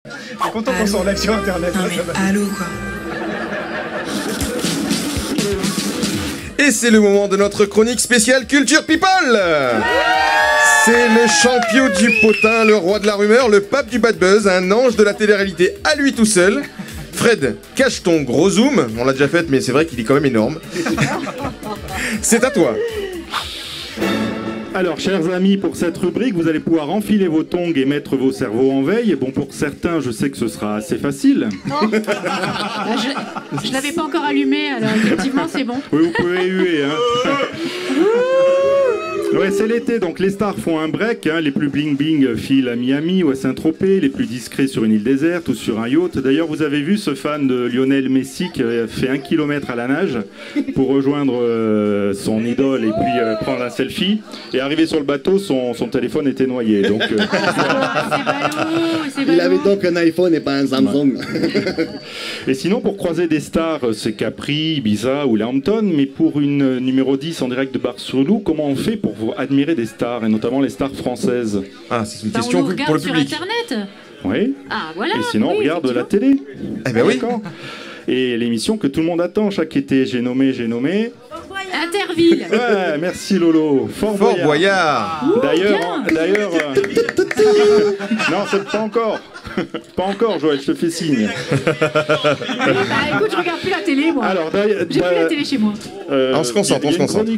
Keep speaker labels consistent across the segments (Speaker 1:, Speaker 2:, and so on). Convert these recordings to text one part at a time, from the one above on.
Speaker 1: Je suis content qu'on s'en live sur internet.
Speaker 2: Non mais allô quoi.
Speaker 3: Et c'est le moment de notre chronique spéciale Culture People. C'est le champion du potin, le roi de la rumeur, le pape du bad buzz, un ange de la télé-réalité à lui tout seul. Fred, cache ton gros zoom. On l'a déjà fait, mais c'est vrai qu'il est quand même énorme. C'est à toi.
Speaker 4: Alors, chers amis, pour cette rubrique, vous allez pouvoir enfiler vos tongs et mettre vos cerveaux en veille. Bon, pour certains, je sais que ce sera assez facile.
Speaker 5: Je l'avais pas encore allumé, alors effectivement, c'est bon.
Speaker 4: Oui, vous pouvez huer, hein. Ouais, c'est l'été, donc les stars font un break, hein. Les plus bling-bling filent à Miami ou à Saint-Tropez, les plus discrets sur une île déserte ou sur un yacht. D'ailleurs, vous avez vu ce fan de Lionel Messi qui a fait 1 kilomètre à la nage pour rejoindre son idole et puis prendre un selfie. Et arrivé sur le bateau, son téléphone était noyé. Donc,
Speaker 5: C'est ballot.
Speaker 6: Il avait donc un iPhone et pas un Samsung.
Speaker 4: Et sinon, pour croiser des stars, c'est Capri, Ibiza ou Lambton. Mais pour une numéro 10 en direct de Bar-sur-Loup, comment on fait pour admirer des stars, et notamment les stars françaises?
Speaker 3: Ah, c'est une question pour le public.
Speaker 5: Sur Internet.
Speaker 4: Oui.
Speaker 5: Ah, voilà.
Speaker 4: Et sinon,
Speaker 5: oui,
Speaker 4: on regarde la télé.
Speaker 3: Eh ben oui.
Speaker 4: D'accord. Et l'émission que tout le monde attend chaque été, j'ai nommé.
Speaker 5: Interville.
Speaker 4: Ouais, merci Lolo. Fort Boyard. D'ailleurs, non, c'est pas encore. Pas encore, Joël, je te fais signe.
Speaker 5: Écoute, je regarde plus la télé, moi.
Speaker 4: Alors,
Speaker 5: j'ai plus la télé chez moi.
Speaker 3: On se concentre, on se concentre.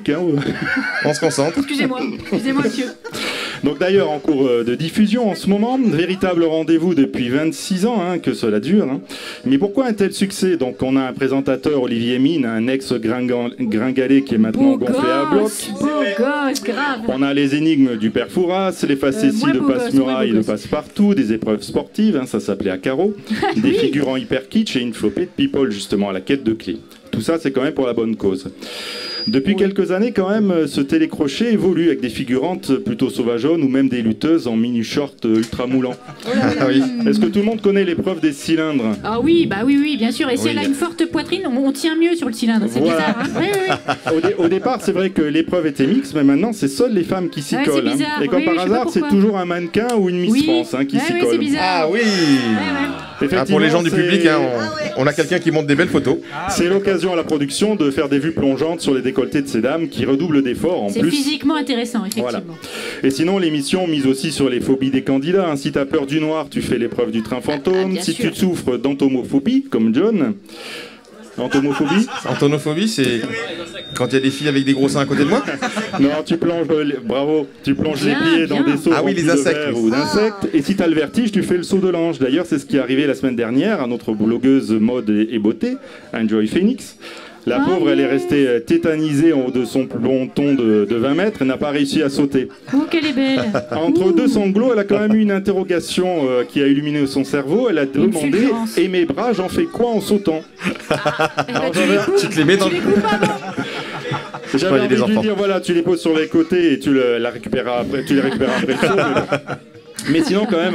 Speaker 3: On se concentre.
Speaker 5: Excusez-moi, monsieur.
Speaker 4: Donc d'ailleurs, en cours de diffusion en ce moment, véritable rendez-vous depuis 26 ans, hein, que cela dure. Hein. Mais pourquoi un tel succès? Donc on a un présentateur, Olivier Mine, un ex-gringalet qui est maintenant gonflé à bloc.
Speaker 5: Beau gosse, grave.
Speaker 4: On a les énigmes du père Fouras, les facéties de passe-muraille, de passe-partout, des épreuves sportives, hein, ça s'appelait à carreau, des figurants hyper kitsch et une flopée de people justement à la quête de clés. Tout ça, c'est quand même pour la bonne cause. Depuis quelques années, quand même, ce télécrochet évolue avec des figurantes plutôt sauvageonnes ou même des lutteuses en mini-short ultra moulants.
Speaker 3: Oui.
Speaker 4: Est-ce que tout le monde connaît l'épreuve des cylindres?
Speaker 5: Ah oui, bah oui, bien sûr. Et si elle a une forte poitrine, on tient mieux sur le cylindre. C'est bizarre, hein. Oui.
Speaker 4: Au départ, c'est vrai que l'épreuve était mixte, mais maintenant, c'est seules les femmes qui s'y collent. Hein. Et comme par hasard, c'est toujours un mannequin ou une Miss France hein, qui s'y colle.
Speaker 3: Ah oui. Ah, pour les gens du public, hein, on a quelqu'un qui monte des belles photos.
Speaker 4: C'est l'occasion à la production de faire des vues plongeantes sur les décolletés de ces dames qui redoublent d'efforts en plus.
Speaker 5: C'est physiquement intéressant, effectivement. Voilà.
Speaker 4: Et sinon, l'émission mise aussi sur les phobies des candidats. Hein. Si tu as peur du noir, tu fais l'épreuve du train fantôme. Si tu souffres d'entomophobie, comme John. Entomophobie?
Speaker 3: Entomophobie, c'est quand il y a des filles avec des gros seins à côté de moi?
Speaker 4: Non, tu plonges, bravo, tu plonges les pieds dans des seaux
Speaker 3: les
Speaker 4: de verre ou d'insectes. Et si tu as le vertige, tu fais le saut de l'ange. D'ailleurs, c'est ce qui est arrivé la semaine dernière à notre blogueuse mode et beauté, Enjoy Phoenix. La pauvre, elle est restée tétanisée en haut de son plonton de 20 mètres et n'a pas réussi à sauter.
Speaker 5: Oh, qu'elle est belle!
Speaker 4: Entre deux sanglots, elle a quand même eu une interrogation qui a illuminé son cerveau. Elle a demandé « Et mes bras, j'en fais quoi en sautant ?»
Speaker 3: Tu te les mets dans le...
Speaker 4: J'avais envie de lui dire, voilà, tu les poses sur les côtés et tu les récupéreras après le saut. Mais sinon, quand même,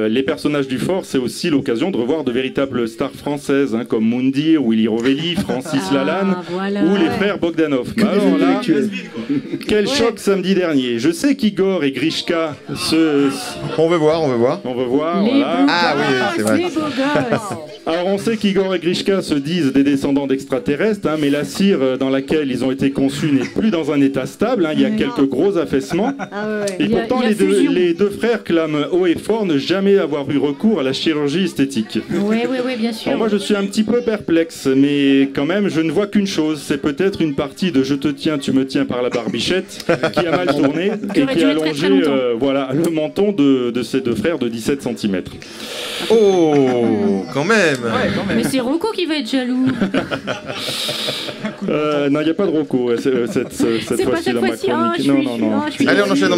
Speaker 4: les personnages du fort, c'est aussi l'occasion de revoir de véritables stars françaises, hein, comme Moundir, Willy Rovelli, Francis Lalanne ou les frères Bogdanov. Bah alors là, quel choc samedi dernier. Je sais qu'Igor et Grishka
Speaker 3: On veut voir, voilà.
Speaker 5: Ah oui, c'est vrai. Les beaux gosses.
Speaker 4: Alors on sait qu'Igor et Grishka se disent des descendants d'extraterrestres, hein, mais la cire dans laquelle ils ont été conçus n'est plus dans un état stable, hein, il y a quelques gros affaissements. Et pourtant les deux frères clament haut et fort ne jamais avoir eu recours à la chirurgie esthétique.
Speaker 5: Oui, bien sûr.
Speaker 4: Alors moi je suis un petit peu perplexe, mais quand même je ne vois qu'une chose, c'est peut-être une partie de Je te tiens, tu me tiens par la barbichette qui a mal tourné et qui a allongé le menton de ces deux frères de 17 cm.
Speaker 3: Oh, quand même.
Speaker 5: Mais c'est Rocco qui va être jaloux.
Speaker 4: Non, il n'y a pas de Rocco cette fois-ci dans ma chronique. Non.
Speaker 3: Allez, on enchaîne.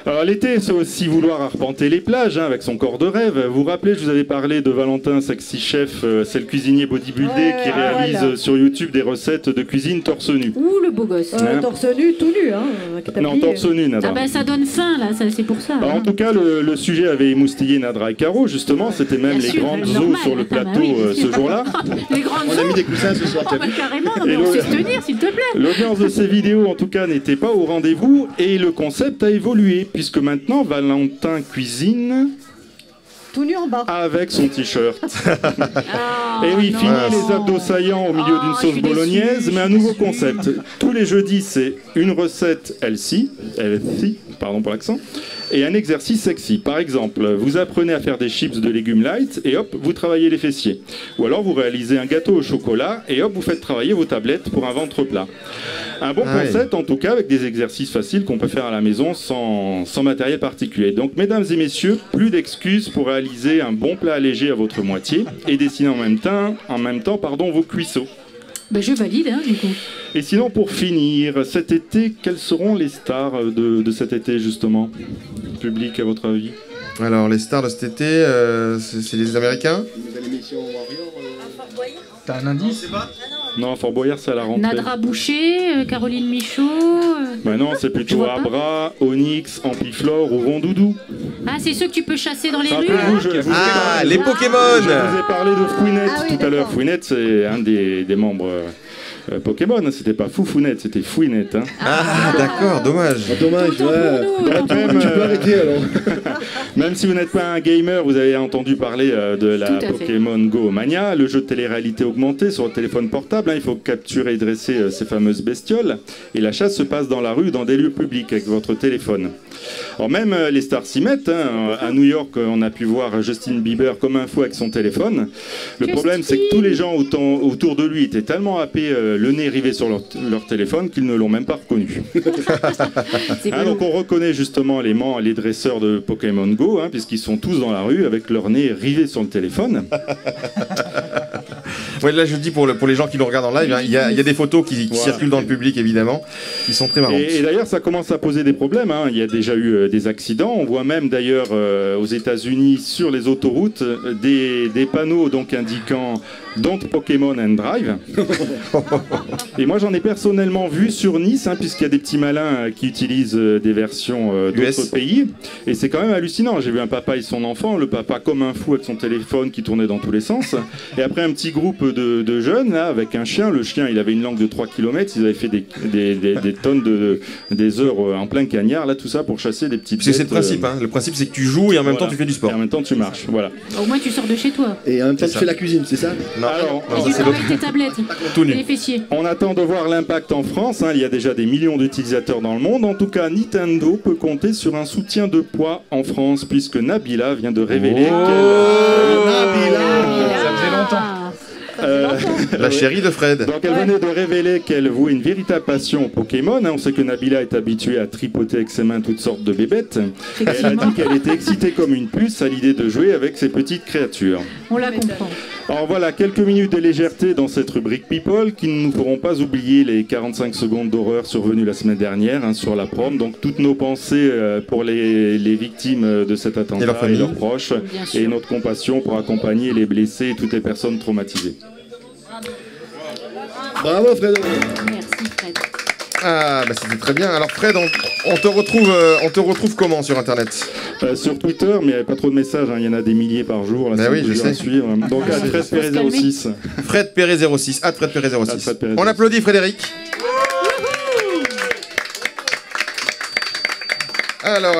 Speaker 4: Alors l'été, c'est aussi vouloir arpenter les plages hein, avec son corps de rêve. Vous vous rappelez, je vous avais parlé de Valentin Sexy Chef, c'est le cuisinier bodybuildé qui réalise sur YouTube des recettes de cuisine torse nu.
Speaker 5: Ouh, le beau gosse.
Speaker 7: Torse nu, tout nu. Hein,
Speaker 4: non, torse nu, Nadra.
Speaker 5: Ah bah ça donne faim, là, c'est pour ça.
Speaker 4: Alors, en tout cas, le sujet avait émoustillé Nadra et Caro, justement. C'était même les grandes eaux sur le plateau ce jour-là.
Speaker 5: Les grandes
Speaker 6: On a mis des coussins ce soir.
Speaker 5: Carrément, mais on sait se tenir, s'il te plaît.
Speaker 4: L'audience de ces vidéos, en tout cas, n'était pas au rendez-vous et le concept a évolué, puisque maintenant, Valentin cuisine
Speaker 2: Tout nu en bas.
Speaker 4: avec son t-shirt.
Speaker 5: Ah,
Speaker 4: Et oui,
Speaker 5: non.
Speaker 4: fini les abdos saillants au milieu d'une
Speaker 5: je
Speaker 4: sauce
Speaker 5: suis déçue,
Speaker 4: bolognaise,
Speaker 5: je
Speaker 4: mais un
Speaker 5: suis
Speaker 4: nouveau
Speaker 5: déçue.
Speaker 4: concept. Tous les jeudis, c'est une recette healthy, pardon pour l'accent, et un exercice sexy. Par exemple, vous apprenez à faire des chips de légumes light et hop, vous travaillez les fessiers. Ou alors vous réalisez un gâteau au chocolat et hop, vous faites travailler vos tablettes pour un ventre plat. Un bon concept en tout cas avec des exercices faciles qu'on peut faire à la maison sans matériel particulier. Donc mesdames et messieurs, plus d'excuses pour réaliser un bon plat léger à votre moitié et dessiner en même temps vos cuisseaux.
Speaker 5: Ben, je valide, hein, du coup.
Speaker 4: Et sinon pour finir, cet été, quelles seront les stars de cet été justement? Public à votre avis?
Speaker 3: Alors, les stars de cet été, c'est les Américains.
Speaker 6: Nouvelle émission Warrior.
Speaker 1: T'as un indice?
Speaker 4: Non, Fort Boyard c'est à la rentrée.
Speaker 5: Nadra Boucher, Caroline Michaud.
Speaker 4: Bah non, c'est
Speaker 5: Je
Speaker 4: plutôt
Speaker 5: vois pas.
Speaker 4: Abra, Onyx, Ampliflore ou Rondoudou.
Speaker 5: Ah, c'est ceux que tu peux chasser dans les rues,
Speaker 4: Rappelez-vous,
Speaker 5: là?
Speaker 4: je vous ai
Speaker 3: Ah,
Speaker 4: parlé-
Speaker 3: les
Speaker 4: Je
Speaker 3: Pokémon.
Speaker 4: vous ai parlé de Fouinette
Speaker 2: Ah oui,
Speaker 4: tout à l'heure.
Speaker 2: d'accord.
Speaker 4: Fouinette, c'est un des membres Pokémon. C'était pas Foufounette, c'était Fouinette. Hein.
Speaker 3: Ah, d'accord, dommage.
Speaker 6: Dommage,
Speaker 5: Autant pour
Speaker 6: ouais.
Speaker 5: nous, autant pour
Speaker 4: même,
Speaker 5: nous.
Speaker 6: Tu peux arrêter alors.
Speaker 4: Même si vous n'êtes pas un gamer, vous avez entendu parler de la
Speaker 5: Tout à fait.
Speaker 4: Pokémon Go Mania, le jeu de télé-réalité augmentée sur le téléphone portable. Hein. Il faut capturer et dresser ces fameuses bestioles. Et la chasse se passe dans la rue, dans des lieux publics, avec votre téléphone. Alors même les stars s'y mettent. Hein. À New York, on a pu voir Justin Bieber comme un fou avec son téléphone. Le problème, c'est que tous les gens autour de lui étaient tellement happés, le nez rivé sur leur téléphone, qu'ils ne l'ont même pas reconnu.
Speaker 5: C'est
Speaker 4: Hein,
Speaker 5: cool.
Speaker 4: donc on reconnaît justement les dresseurs de Pokémon Go, hein, puisqu'ils sont tous dans la rue avec leur nez rivé sur le téléphone.
Speaker 3: Ouais, là, je dis pour les gens qui nous regardent en live, hein, il y a des photos qui
Speaker 4: Voilà.
Speaker 3: circulent dans le public, évidemment, qui sont très marrantes.
Speaker 4: Et d'ailleurs, ça commence à poser des problèmes. Hein. Il y a déjà eu des accidents. On voit même d'ailleurs aux États-Unis sur les autoroutes des panneaux donc indiquant Don't Pokémon and Drive. Et moi, j'en ai personnellement vu sur Nice, hein, puisqu'il y a des petits malins qui utilisent des versions d'autres
Speaker 3: US.
Speaker 4: pays. Et c'est quand même hallucinant. J'ai vu un papa et son enfant, le papa comme un fou avec son téléphone qui tournait dans tous les sens. Et après, un petit groupe de jeunes là, avec un chien. Le chien, il avait une langue de 3 km. Ils avaient fait des tonnes des heures en plein cagnard, là, tout ça pour chasser des petites
Speaker 3: Parce que c'est le
Speaker 4: bêtes,
Speaker 3: principe, hein. Le principe, c'est que tu joues et en même temps, tu fais du sport.
Speaker 4: Et en même temps, tu marches. Voilà.
Speaker 5: Au moins, tu sors de chez toi.
Speaker 6: Et en même temps,
Speaker 3: C'est
Speaker 6: tu
Speaker 3: ça.
Speaker 6: fais la cuisine, c'est ça?
Speaker 3: Non,
Speaker 4: Alors,
Speaker 3: non,
Speaker 5: Et
Speaker 3: ça,
Speaker 5: tu
Speaker 3: c'est
Speaker 5: travailles
Speaker 3: l'autre.
Speaker 5: tes tablettes.
Speaker 3: Tout
Speaker 5: Et
Speaker 3: nu.
Speaker 5: les fessiers.
Speaker 4: On attend de voir l'impact en France. Hein. Il y a déjà des millions d'utilisateurs dans le monde. En tout cas, Nintendo peut compter sur un soutien de poids en France, puisque Nabila vient de révéler
Speaker 1: Ça faisait longtemps.
Speaker 3: La chérie de Fred.
Speaker 4: Donc elle venait de révéler qu'elle vouait une véritable passion au Pokémon. Hein. On sait que Nabila est habituée à tripoter avec ses mains toutes sortes de bébêtes. Et elle a dit qu'elle était excitée comme une puce à l'idée de jouer avec ces petites créatures.
Speaker 5: On la comprend.
Speaker 4: Alors voilà, quelques minutes de légèreté dans cette rubrique People qui ne nous feront pas oublier les 45 secondes d'horreur survenues la semaine dernière hein, sur la prom. Donc toutes nos pensées pour les victimes de cet attentat
Speaker 3: Et leurs familles.
Speaker 4: leurs proches
Speaker 5: Bien sûr.
Speaker 4: et notre compassion pour accompagner les blessés et toutes les personnes traumatisées.
Speaker 6: Bravo Fredo.
Speaker 5: Merci, Fred.
Speaker 3: Ah, bah c'était très bien. Alors Fred, on te retrouve comment sur Internet?
Speaker 4: Sur Twitter, mais il n'y avait pas trop de messages, hein, il y en a des milliers par jour. Là,
Speaker 3: Bah
Speaker 4: c'est
Speaker 3: oui,
Speaker 4: un peu
Speaker 3: je
Speaker 4: dur à
Speaker 3: sais.
Speaker 4: suivre. Donc à
Speaker 5: Faut se calmer.
Speaker 4: 13
Speaker 3: Fred Perret 06, Fred Perret 06.
Speaker 4: Fred Perret
Speaker 3: On
Speaker 4: 06.
Speaker 3: applaudit Frédéric. Alors.